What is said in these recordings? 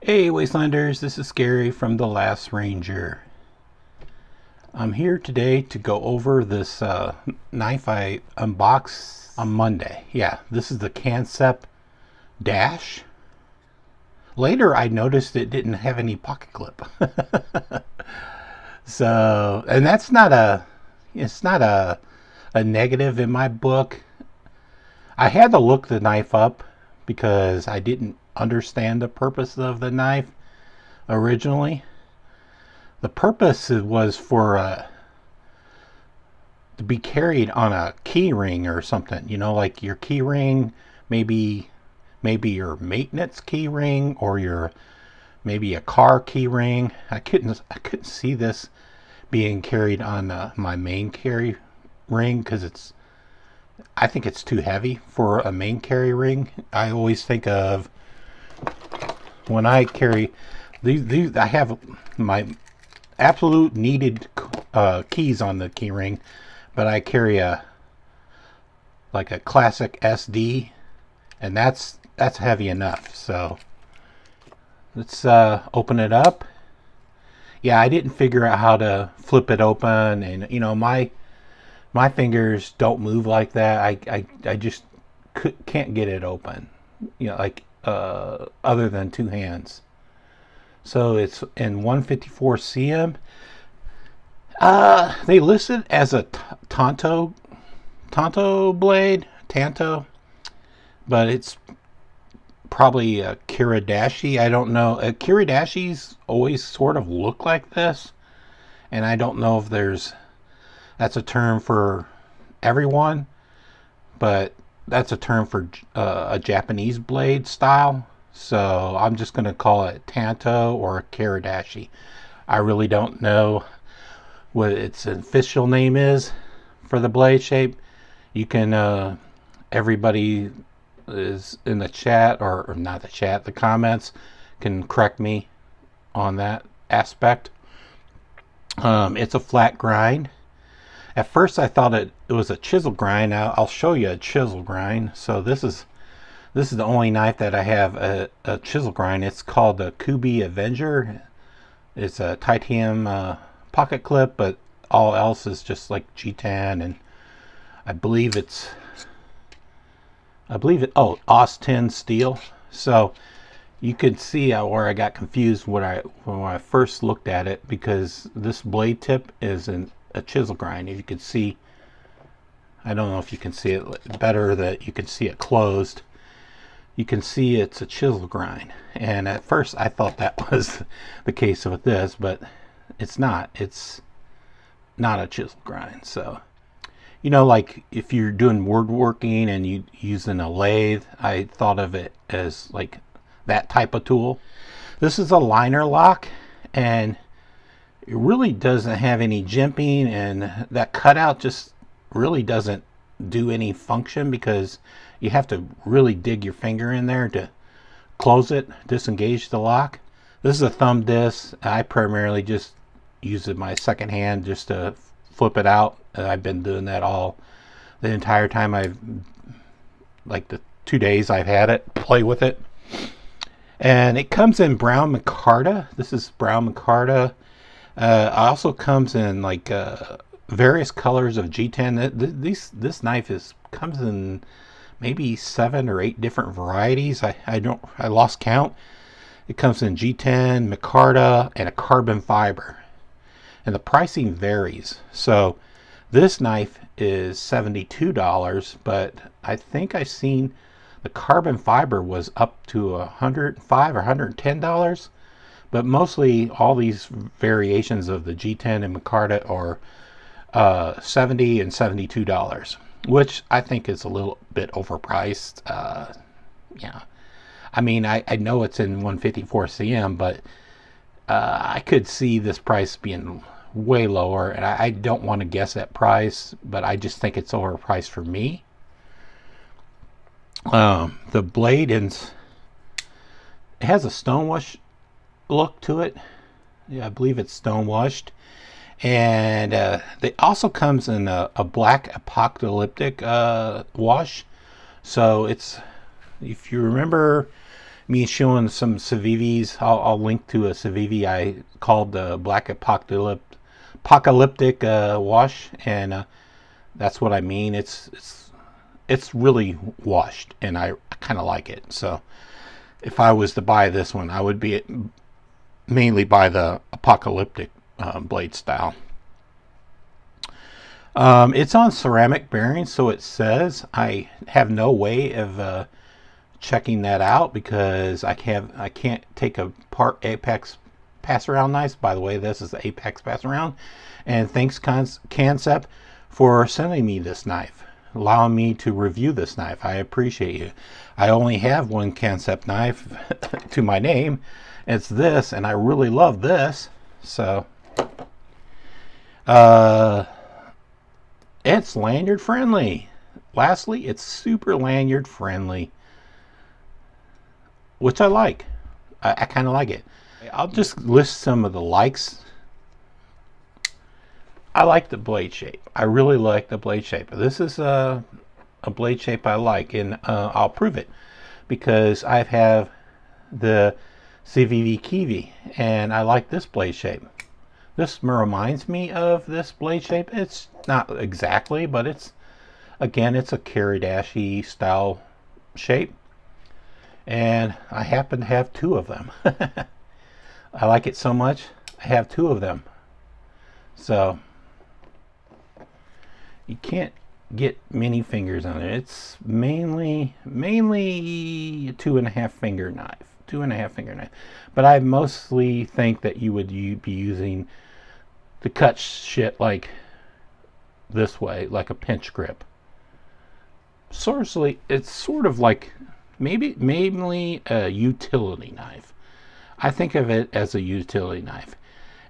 Hey Wastelanders, this is Scary from The Last Ranger. I'm here today to go over this knife I unboxed on Monday. Yeah, this is the Kansept Dash. Later I noticed it didn't have any pocket clip. So, and that's not it's not a negative in my book. I had to look the knife up because I didn't understand the purpose of the knife originally. The purpose was for to be carried on a key ring or something, you know, like your key ring, maybe your maintenance key ring, or your maybe a car key ring. I couldn't see this being carried on my main carry ring because I think it's too heavy for a main carry ring. I always think of when I carry these, I have my absolute needed keys on the key ring, but I carry like a classic SD, and that's heavy enough. So let's open it up. Yeah, I didn't figure out how to flip it open, and you know, my fingers don't move like that. I just can't get it open, you know, like other than two hands. So it's in 154 cm. They listed as a Tanto blade, but it's probably a Kiradashi. I don't know. Kiradashis always sort of look like this, and I don't know if that's a term for everyone, but that's a term for a Japanese blade style. So I'm just going to call it Tanto or Kiradashi. I really don't know what its official name is for the blade shape. You can, everybody is in the chat, or not the chat, the comments can correct me on that aspect. It's a flat grind. At first I thought it was a chisel grind. Now I'll show you a chisel grind. So this is the only knife that I have a chisel grind. It's called the Kubi Avenger. It's a titanium pocket clip, but all else is just like G10, and I believe it Austin steel. So you could see where I got confused when I first looked at it, because this blade tip is a chisel grind. If you can see, I don't know if you can see it better, that you can see it closed. You can see it's a chisel grind, and at first I thought that was the case with this, but it's not. It's not a chisel grind. So, you know, like if you're doing woodworking and you using a lathe, I thought of it as like that type of tool. This is a liner lock, and it really doesn't have any jimping, and that cutout just really doesn't do any function, because you have to really dig your finger in there to close it, disengage the lock. This is a thumb disc. I primarily just use it my second hand just to flip it out. I've been doing that all the entire time like the 2 days I've had it, play with it. And it comes in brown micarta. This is brown micarta. Also comes in like various colors of G10. This knife comes in maybe 7 or 8 different varieties. I lost count. It comes in G10, micarta, and a carbon fiber, and the pricing varies. So this knife is $72, but I think I've seen the carbon fiber was up to $105 or $110. But mostly all these variations of the G10 and micarta are $70 and $72, which I think is a little bit overpriced. Yeah, I mean, I know it's in 154 cm, but I could see this price being way lower, and I don't want to guess that price, but I just think it's overpriced for me. The blade it has a stonewash look to it. Yeah, I believe it's stone washed, and it also comes in a black apocalyptic wash. So it's, if you remember me showing some Civivis. I'll link to a Civivi I called the Black Apocalyptic wash, and that's what I mean. It's really washed, and I kind of like it. So if I was to buy this one, I would be mainly buy the Apocalyptic blade style. It's on ceramic bearings, so it says. I have no way of checking that out because I can't take apart Apex pass around knives. By the way, this is the Apex pass around, and thanks Kansept for sending me this knife, allowing me to review this knife. I appreciate you. I only have one Kansept knife to my name. It's this, and I really love this. So it's lanyard friendly. Lastly, it's super lanyard friendly, which I like. I kind of like it. I'll just list some of the likes. I like the blade shape. I really like the blade shape. This is a blade shape I like, and I'll prove it because I have the CVV Kiwi, and I like this blade shape. This reminds me of this blade shape. It's not exactly, but it's, again, it's a Kiridashi style shape, and I happen to have two of them. I like it so much, I have two of them. So you can't get many fingers on it. It's mainly a 2.5 finger knife. 2.5 finger knife. But I mostly think that you would be using to cut shit like this way, like a pinch grip. Seriously, it's sort of like mainly a utility knife. I think of it as a utility knife,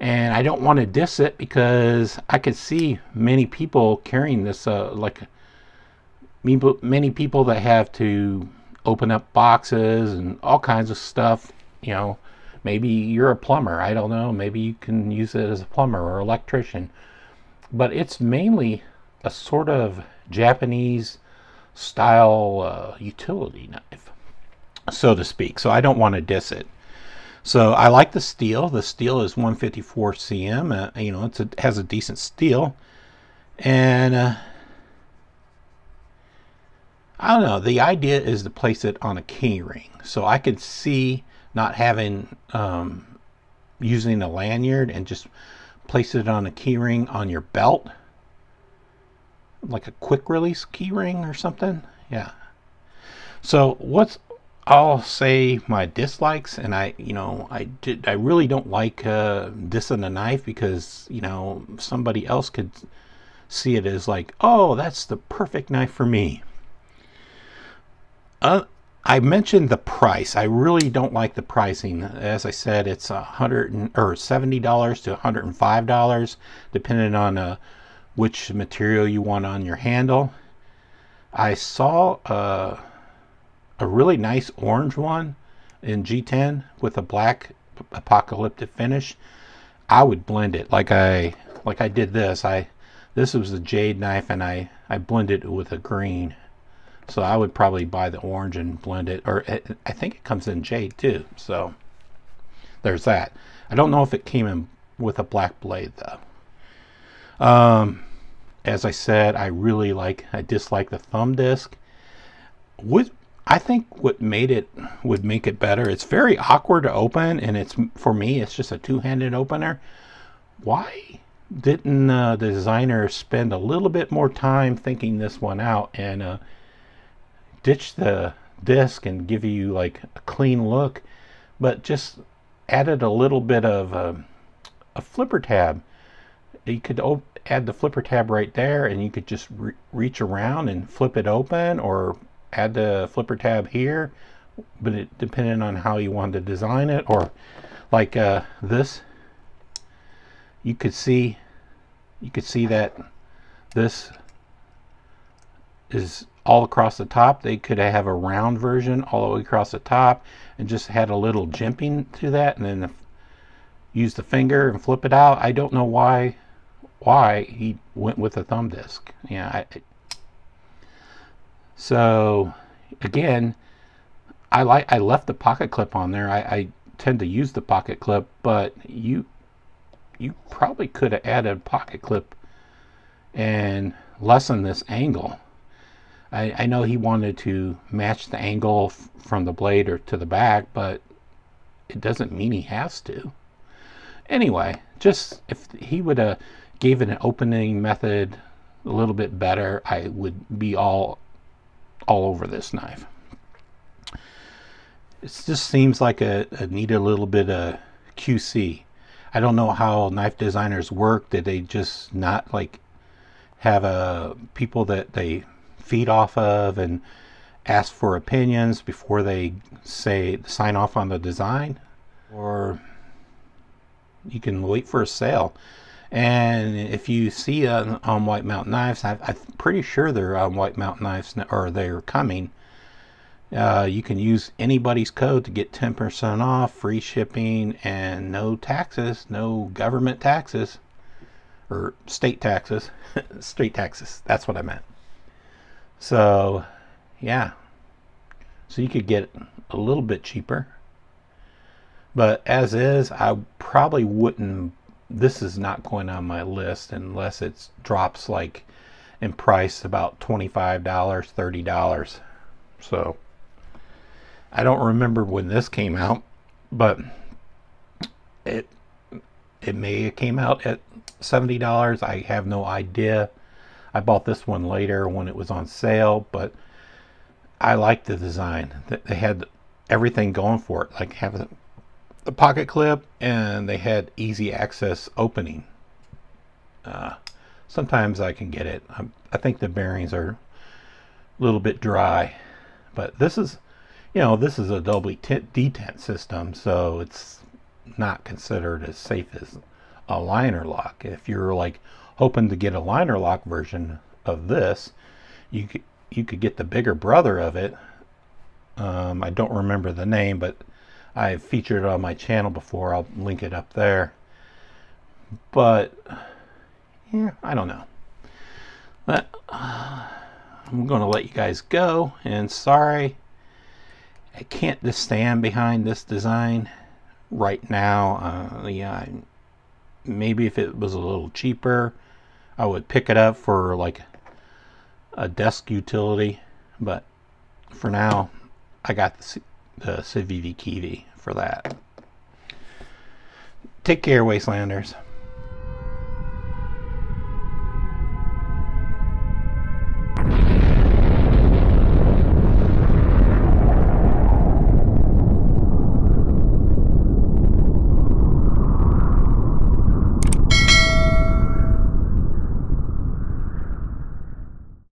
and I don't want to diss it because I could see many people carrying this, many people that have to open up boxes and all kinds of stuff. You know, maybe you're a plumber, I don't know, maybe you can use it as a plumber or electrician, but it's mainly a sort of Japanese style utility knife, so to speak. So I don't want to diss it. So I like the steel. The steel is 154 cm. You know, it has a decent steel, and I don't know. The idea is to place it on a key ring, so I could see not having using a lanyard and just place it on a key ring on your belt, like a quick release key ring or something. Yeah. So I'll say my dislikes, and I really don't like dissing a knife because, you know, somebody else could see it as like, oh, that's the perfect knife for me. I mentioned the price. I really don't like the pricing. As I said, it's $70 to $105, depending on which material you want on your handle. I saw a really nice orange one in G10 with a black apocalyptic finish. I would blend it like I did this. This was a jade knife, and I blended it with a green. So I would probably buy the orange and blend it, or I think it comes in jade too. So there's that. I don't know if it came in with a black blade though. As I said, I dislike the thumb disc. I think what would make it better, it's very awkward to open, and for me it's just a two-handed opener. Why didn't the designer spend a little bit more time thinking this one out and ditch the disc and give you like a clean look, but just added a little bit of a flipper tab? You could add the flipper tab right there, and you could just reach around and flip it open, or add the flipper tab here, but it depending on how you wanted to design it. Or like this, you could see that this is all across the top. They could have a round version all the way across the top and just had a little jimping to that, and then use the finger and flip it out. I don't know why he went with a thumb disc. Yeah. So again, I left the pocket clip on there. I tend to use the pocket clip, but you probably could have added a pocket clip and lessen this angle. I know he wanted to match the angle from the blade or to the back, but it doesn't mean he has to. Anyway, just if he would have gave it an opening method a little bit better, I would be all over this knife. It just seems like it needed a little bit of QC. I don't know how knife designers work. Did they just not like have people that they feed off of and ask for opinions before they sign off on the design? Or you can wait for a sale. And if you see on White Mountain Knives, I'm pretty sure they're on White Mountain Knives, or they're coming. You can use anybody's code to get 10% off, free shipping, and no taxes, no government taxes, or state taxes. State taxes, that's what I meant. So yeah, so you could get a little bit cheaper, but as is, I probably wouldn't. This is not going on my list unless it drops like in price about $25, $30. So I don't remember when this came out, but it may have came out at $70. I have no idea. I bought this one later when it was on sale, but I like the design. They had everything going for it, like having the pocket clip, and they had easy access opening. Sometimes I can get it. I think the bearings are a little bit dry, but this is, this is a double detent system, so it's not considered as safe as a liner lock. If you're like hoping to get a liner lock version of this, you could get the bigger brother of it. I don't remember the name, but I've featured it on my channel before. I'll link it up there. But yeah, I don't know. But I'm going to let you guys go, and sorry I can't just stand behind this design right now. Yeah, maybe if it was a little cheaper, I would pick it up for like a desk utility, but for now I got the Civivi Kiwi for that. Take care, Wastelanders.